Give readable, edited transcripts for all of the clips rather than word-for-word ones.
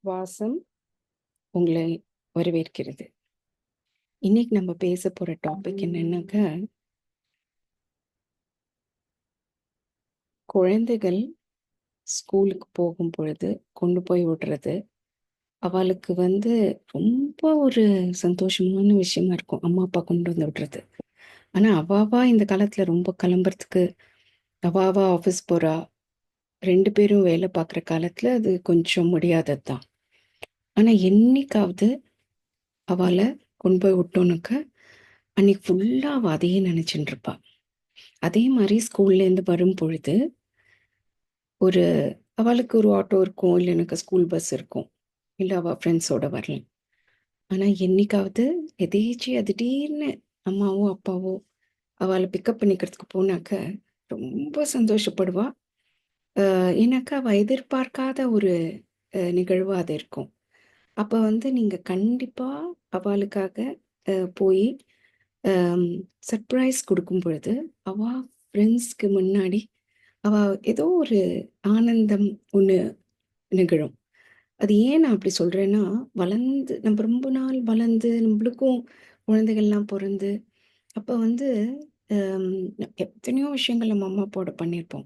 சுவாசம் உங்களை வரவேற்கிறது. இன்னைக்கு நம்ம பேச போற டாபிக் என்னன்னாக்க, குழந்தைகள் ஸ்கூலுக்கு போகும் பொழுது கொண்டு போய் விடுறது அவளுக்கு ரொம்ப ஒரு சந்தோஷமான விஷயமா இருக்கும், அம்மா அப்பா கொண்டு வந்து விடுறது. ஆனா அவாவா இந்த காலத்துல ரொம்ப கிளம்புறதுக்கு அவாவா ஆஃபீஸ் போறா, 2 பேரும் வேலை பார்க்குற காலத்துல அது கொஞ்சம் முடியாதது தான். ஆனா என்னைக்காவது அவளை கொண்டு போய் விட்டோன்னாக்க அன்னைக்கு ஃபுல்லா அவள் அதையே நினைச்சுட்டு இருப்பா. அதே மாதிரி ஸ்கூல்லேருந்து வரும் பொழுது ஒரு அவளுக்கு ஒரு ஆட்டோ இருக்கும், இல்லை எனக்கு ஸ்கூல் பஸ் இருக்கும், இல்லை அவள் ஃப்ரெண்ட்ஸோட வரலாம். ஆனால் என்னைக்காவது எதேச்சியாக திடீர்னு அம்மாவோ அப்பாவோ அவளை பிக்கப் பண்ணிக்கிறதுக்கு போனாக்க ரொம்ப சந்தோஷப்படுவா. ஏன்னாக்கா அவள் எதிர்பார்க்காத ஒரு நிகழ்வாக அது இருக்கும். அப்போ நீங்கள் கண்டிப்பாக அவளுக்காக போய் சர்ப்ரைஸ் கொடுக்கும் பொழுது அவள் ஃப்ரெண்ட்ஸ்க்கு முன்னாடி அவள் ஏதோ ஒரு ஆனந்தம் ஒன்று நிகழும். அது ஏன் நான் அப்படி சொல்கிறேன்னா, நம்ம ரொம்ப நாள் வளர்ந்து நம்மளுக்கும் குழந்தைகள்லாம் பிறந்து அப்போ அம், எத்தனையோ விஷயங்கள் நம்ம அம்மா அப்பாவோட பண்ணியிருப்போம்.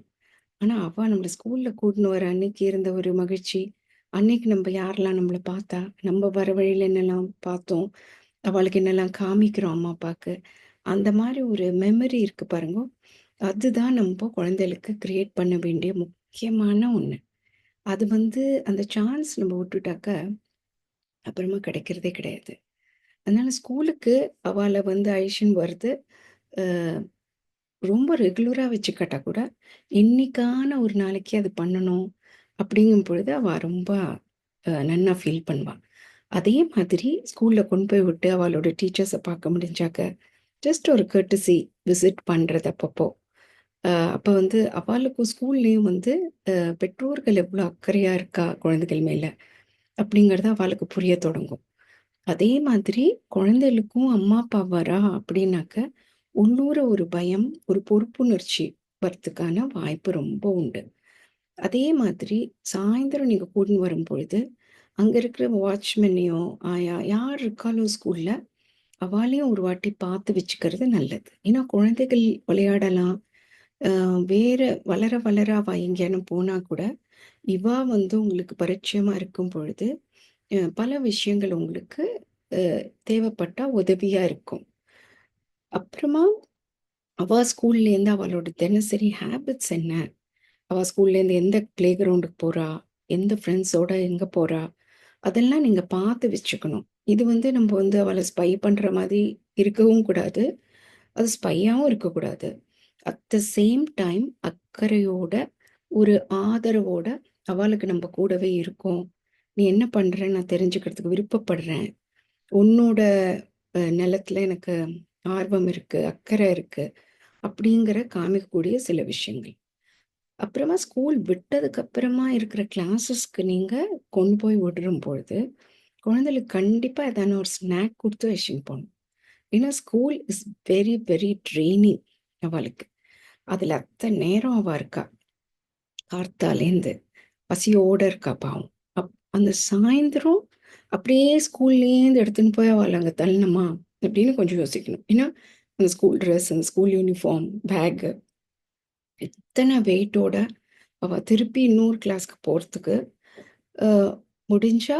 ஆனா அவ நம்மள ஸ்கூல்ல கூட்டின்னு வர அன்னைக்கு இருந்த ஒரு மகிழ்ச்சி, அன்னைக்கு நம்ம யாரெல்லாம் நம்மள பார்த்தா, நம்ம வர வழியில என்னெல்லாம் பார்த்தோம், அவளுக்கு என்னெல்லாம் காமிக்கிறோம் அம்மா அப்பாக்கு, அந்த மாதிரி ஒரு மெமரி இருக்கு பாருங்க. அதுதான் நம்ம குழந்தைகளுக்கு கிரியேட் பண்ண வேண்டிய முக்கியமான ஒண்ணு. அது அந்த சான்ஸ் நம்ம விட்டுட்டாக்க, அப்புறமா கிடைக்கிறதே கிடையாது. அதனால ஸ்கூலுக்கு அவள அழைச்சின்னு வருது, அ ரொம்ப ரெகுலரா வச்சுக்காட்டா கூட, இன்னைக்கான ஒரு நாளைக்கு அது பண்ணணும் அப்படிங்கும் பொழுது அவ ரொம்ப நன்னா ஃபீல் பண்ணுவா. அதே மாதிரி ஸ்கூல்ல கொண்டு போய் விட்டு அவளோட டீச்சர்ஸ பார்க்க முடிஞ்சாக்க, ஜஸ்ட் ஒரு கர்ட்டசி விசிட் பண்றது அப்பப்போ. அப்ப அவளுக்கும் ஸ்கூல்லயும் பெற்றோர்கள் எவ்வளோ அக்கறையா இருக்கா குழந்தைகள் மேல, அப்படிங்கிறது அவளுக்கு புரிய தொடங்கும். அதே மாதிரி குழந்தைகளுக்கும் அம்மா அப்பா வரா அப்படின்னாக்க, உள்ளூர ஒரு பயம், ஒரு பொறுப்புணர்ச்சி வரத்துக்கான வாய்ப்பு ரொம்ப உண்டு. அதே மாதிரி சாயந்தரம் நீங்க கூட்டின்னு வரும்பொழுது, அங்க இருக்கிற வாட்ச்மேனையோ, ஆயா யார் இருக்காளோ ஸ்கூல்ல, அவாளையும் ஒரு வாட்டி பார்த்து வச்சுக்கிறது நல்லது. ஏன்னா குழந்தைகள் விளையாடலாம். அ வேற வளர வளர அவ எங்கேயானும் போனா கூட, இவா உங்களுக்கு பரிச்சயமா இருக்கும் பொழுது, பல விஷயங்கள் உங்களுக்கு தேவைப்பட்டா உதவியா இருக்கும். அப்புறமா அவ ஸ்கூல்லேருந்து அவளோட தினசரி ஹேபிட்ஸ் என்ன? அவ ஸ்கூல்லேருந்து எந்த பிளே கிரவுண்டுக்கு போறா? எந்த ஃப்ரெண்ட்ஸோட எங்க போறா? அதெல்லாம் நீங்க பார்த்து வச்சுக்கணும். இது நம்ம அவள ஸ்பை பண்ற மாதிரி இருக்கவும் கூடாது. அது ஸ்பையாவும் இருக்கக்கூடாது. அட் த சேம் டைம் அக்கறையோட, ஒரு ஆதரவோட அவளுக்கு நம்ம கூடவே இருக்கோம். நீ என்ன பண்றன்னு நான் தெரிஞ்சுக்கிறதுக்கு விருப்பப்படுறேன். உன்னோட நிலத்துல எனக்கு ஆர்வம் இருக்கு, அக்கறை இருக்கு. அப்படிங்கிற காமிக்கக்கூடிய சில விஷயங்கள். அப்புறமா ஸ்கூல் விட்டதுக்கு அப்புறமா இருக்கிற கிளாஸஸ்க்கு நீங்க கொண்டு போய் விடுறும் பொழுது, குழந்தைகளுக்கு கண்டிப்பா ஏதான ஒரு ஸ்நாக் குடுத்து அழைச்சின்னு போணும். ஏன்னா school is very very training அவளுக்கு. அதுல அத்தனை நேரம் அவ இருக்கா. கார்த்தாலேருந்து பசியோட இருக்கா பாவம். அந்த சாயந்தரம் அப்படியே ஸ்கூல்லேருந்து எடுத்துன்னு போய் அவள அங்க தள்ளணுமா? அப்படின்னு கொஞ்சம் யோசிக்கணும். ஏன்னா அந்த ஸ்கூல் ட்ரெஸ், அந்த ஸ்கூல் யூனிஃபார்ம், பேக் இத்தனை வெயிட்டோட அவ திருப்பி இன்னொரு கிளாஸ்க்கு போறதுக்கு அ முடிஞ்சா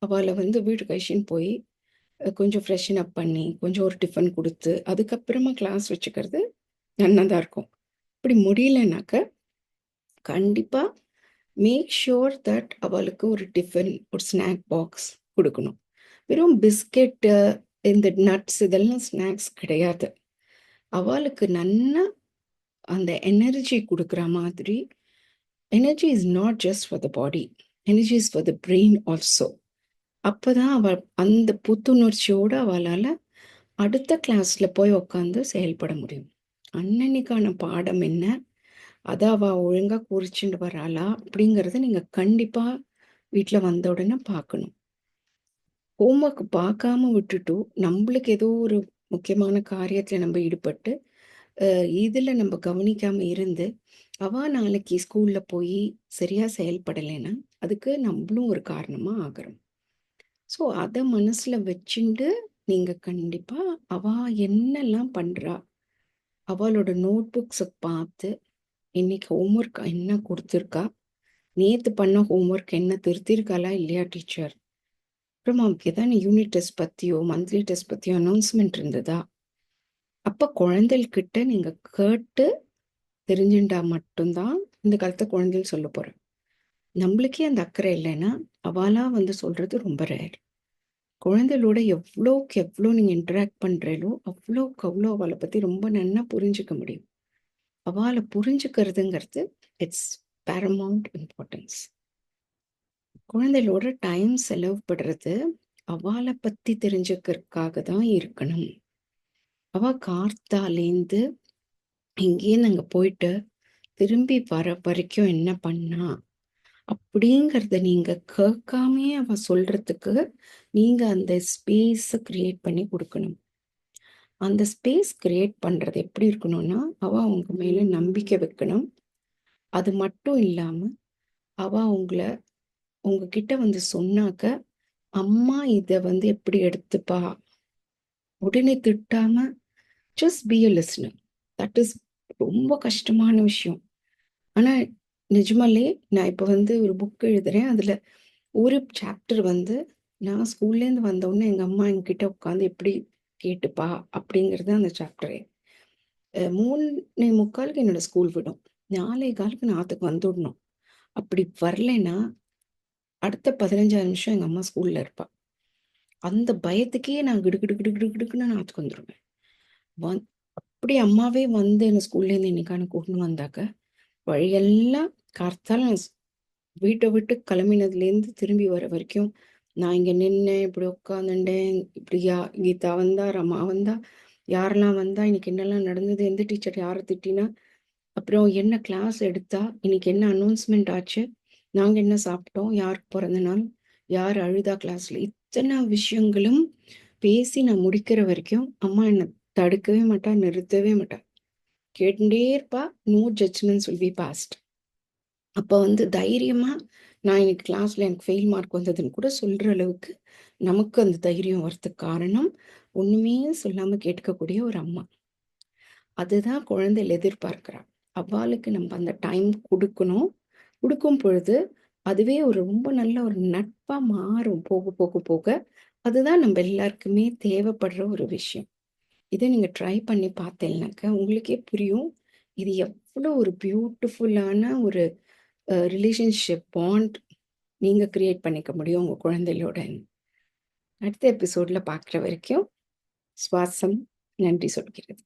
அவள வீட்டுக்கு அழைச்சின்னு போய் கொஞ்சம் ஃப்ரெஷன் அப் பண்ணி, கொஞ்சம் ஒரு டிஃபன் குடுத்து, அதுக்கப்புறமா கிளாஸ் வச்சுக்கிறது நன்னா தான் இருக்கும். அப்படி முடியலனாக்க, கண்டிப்பா மேக் ஷூர் தட் அவளுக்கு ஒரு டிஃபன், ஒரு ஸ்நாக் பாக்ஸ் குடுக்கணும். வெறும் பிஸ்கெட்டு, இந்த நட்ஸ் இதெல்லாம் ஸ்நாக்ஸ் கிடையாது. அவளுக்கு நன்னா அந்த எனர்ஜி குடுக்குற மாதிரி. Energy is not just for the body. Energy is for the brain also. அப்பதான் அவ அந்த புத்துணர்ச்சியோட அவளால அடுத்த கிளாஸ்ல போய் உட்காந்து செயல்பட முடியும். அன்னன்னைக்கான பாடம் என்ன? அத அவ ஒழுங்கா குறிச்சுண்டு வராளா? அப்படிங்கிறத நீங்க கண்டிப்பா வீட்ல வந்த உடனே பார்க்கணும். ஹோம்வொர்க் பார்க்காம விட்டுட்டு, நம்பளுக்கு ஏதோ ஒரு முக்கியமான காரியத்துல நம்ம ஈடுபட்டு, இதுல நம்ம கவனிக்காம இருந்து, அவ நாளைக்கு ஸ்கூல்ல போய் சரியா செயல்படலைன்னா, அதுக்கு நம்பளும் ஒரு காரணமா ஆகுறோம். ஸோ, அத மனசுல வச்சுண்டு, நீங்க கண்டிப்பா அவ என்னல்லாம் பண்றா? அவளோட நோட் புக்ஸ பார்த்து, இன்னைக்கு ஹோம்வொர்க் என்ன குடுத்துருக்கா? நேத்து பண்ண ஹோம்வொர்க் என்ன திருத்தியிருக்காளா இல்லையா டீச்சர்? அப்புறமா ஏதான யூனிட் டெஸ்ட் பத்தியோ, மந்த்லி டெஸ்ட் பத்தியோ அனௌன்ஸ்மென்ட் இருந்ததா? அப்ப குழந்தைகள்கிட்ட நீங்க கேட்டு தெரிஞ்சுண்டா மட்டும் தான், இந்த காலத்து குழந்தைகள் சொல்லப் போறா. நம்மளுக்கே அந்த அக்கறை இல்லைன்னா, அவாளா வந்து சொல்றது ரொம்ப ரேர். குழந்தைகளோட எவ்வளோக்கு எவ்வளோ நீங்க இன்டராக்ட் பண்றீங்களோ, அவ்வளோக்கு அவ்வளோ அவள பத்தி ரொம்ப நன்னா புரிஞ்சுக்க முடியும். அவாள புரிஞ்சுக்கிறதுங்கிறது இட்ஸ் பேரமவுண்ட் இம்பார்ட்டன்ஸ். குழந்தைகளோட டைம் செலவு படுறது, அவாள பத்தி தெரிஞ்சுக்கிறதுக்காக தான் இருக்கணும். அவ கார்த்தாலேந்து இங்கேருந்து அங்க போயிட்டு, திரும்பி வர வரைக்கும் என்ன பண்ணா? அப்படிங்கிறத நீங்க கேட்காமயே அவ சொல்றதுக்கு, நீங்க அந்த ஸ்பேஸ கிரியேட் பண்ணி குடுக்கணும். அந்த ஸ்பேஸ் கிரியேட் பண்றது எப்படி இருக்கணும்னா, அவ உங்க மேல நம்பிக்கை வைக்கணும். அது மட்டும் இல்லாம, அவ உங்ககிட்ட வந்து சொன்னாக்க, "அம்மா இத வந்து எப்படி எடுத்துப்பா?" உடனே திட்டாம, just be a listener. That is ரொம்ப கஷ்டமான விஷயம். ஆனா, நிஜமாலே நான் இப்ப வந்து ஒரு புக் எழுதுறேன். அதுல ஒரு சாப்டர் வந்து நான் ஸ்கூல்லேருந்து வந்தவுடனே எங்க அம்மா என்கிட்ட உட்காந்து எப்படி கேட்டுப்பா அப்படிங்கிறது அந்த சாப்டரே. 3:45க்கு என்னோட ஸ்கூல் விடும். 4:15க்கு நான் ஆத்துக்கு வந்துடணும். அப்படி வரலைன்னா, அடுத்த 15 நிமிஷம் எங்க அம்மா ஸ்கூல்ல இருப்பா. அந்த பயத்துக்கே நான் கிடு கிடு கிடு கிடு கிடுன்னு நான் ஆத்துக்கு வந்துருவேன். வந் அப்படி அம்மாவே வந்து என்ன ஸ்கூல்லேருந்து என்னைக்கான கூட்டின்னு வந்தாக்க, வழியெல்லாம் கார்த்தால நான் வீட்ட விட்டு கிளம்பினதுலேருந்து திரும்பி வர வரைக்கும், நான் இங்க நின்னேன், இப்படி உட்காந்துண்டேன், இப்படி கீதா வந்தா, ரமா வந்தா, யாரெல்லாம் வந்தா, இன்னைக்கு என்னெல்லாம் நடந்தது, எந்த டீச்சர் யார திட்டினா, அப்புறம் என்ன கிளாஸ் எடுத்தா, இன்னைக்கு என்ன அனௌன்ஸ்மென்ட் ஆச்சு, நாங்க என்ன சாப்பிட்டோம், யாருக்கு பிறந்த நாள், யார் அழுதா கிளாஸ்ல, இத்தனை விஷயங்களும் பேசி நான் முடிக்கிற வரைக்கும், அம்மா என்ன தடுக்கவே மாட்டா, நிறுத்தவே மாட்டா. கேட்டுட்டே இருப்பா, no judgements will be passed. அப்ப வந்து தைரியமா, நான் இன்னைக்கு கிளாஸ்ல எனக்கு ஃபெயில் மார்க் வந்ததுன்னு கூட சொல்ற அளவுக்கு, நமக்கு அந்த தைரியம் வரதுக்கு காரணம், ஒண்ணுமே சொல்லாம கேட்டுக்கக்கூடிய ஒரு அம்மா. அதுதான் குழந்தைகள் எதிர்பார்க்கிறா. அவ்வாளுக்கு நம்ம அந்த டைம் குடுக்கணும். குடுக்கும் பொழுது, அதுவே ஒரு ரொம்ப நல்ல ஒரு நட்பா மாறும் போக, போக, போக. அதுதான் நம்ம எல்லாருக்குமே தேவைப்படுற ஒரு விஷயம். இத நீங்க ட்ரை பண்ணி பார்த்தேன்னாக்க, உங்களுக்கே புரியும். இது எவ்வளோ ஒரு பியூட்டிஃபுல்லான ஒரு ரிலேஷன்ஷிப் பாண்ட் நீங்க கிரியேட் பண்ணிக்க முடியும் உங்க குழந்தைகளோட. அடுத்த எபிசோட்ல பார்க்குற வரைக்கும் சுவாசம் நன்றி சொல்கிறது.